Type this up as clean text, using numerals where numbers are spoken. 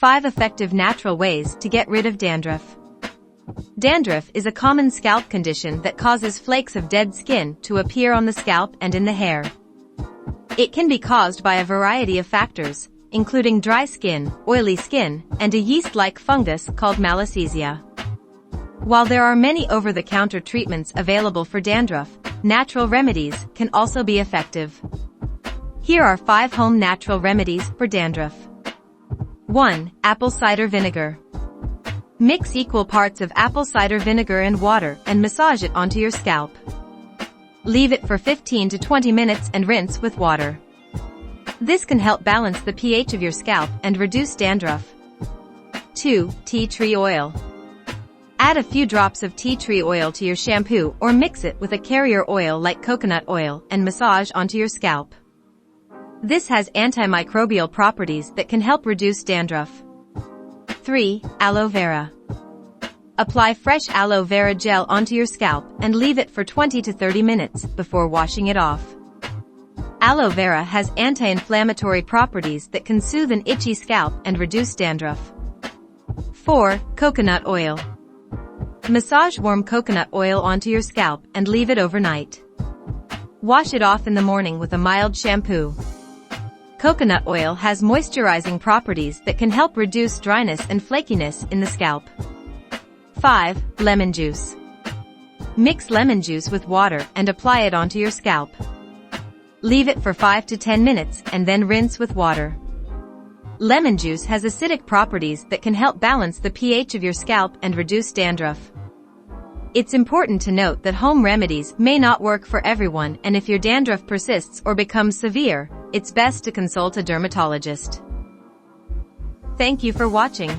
5 effective natural ways to get rid of dandruff. Dandruff is a common scalp condition that causes flakes of dead skin to appear on the scalp and in the hair. It can be caused by a variety of factors, including dry skin, oily skin, and a yeast-like fungus called malassezia. While there are many over-the-counter treatments available for dandruff, natural remedies can also be effective. Here are 5 home natural remedies for dandruff. 1. Apple cider vinegar. Mix equal parts of apple cider vinegar and water and massage it onto your scalp. Leave it for 15 to 20 minutes and rinse with water. This can help balance the pH of your scalp and reduce dandruff. 2. Tea tree oil. Add a few drops of tea tree oil to your shampoo or mix it with a carrier oil like coconut oil and massage onto your scalp. This has antimicrobial properties that can help reduce dandruff. 3. Aloe vera. Apply fresh aloe vera gel onto your scalp and leave it for 20 to 30 minutes before washing it off. Aloe vera has anti-inflammatory properties that can soothe an itchy scalp and reduce dandruff. 4. Coconut oil. Massage warm coconut oil onto your scalp and leave it overnight. Wash it off in the morning with a mild shampoo. Coconut oil has moisturizing properties that can help reduce dryness and flakiness in the scalp. 5. Lemon juice. Mix lemon juice with water and apply it onto your scalp. Leave it for 5 to 10 minutes and then rinse with water. Lemon juice has acidic properties that can help balance the pH of your scalp and reduce dandruff. It's important to note that home remedies may not work for everyone, and if your dandruff persists or becomes severe, it's best to consult a dermatologist. Thank you for watching.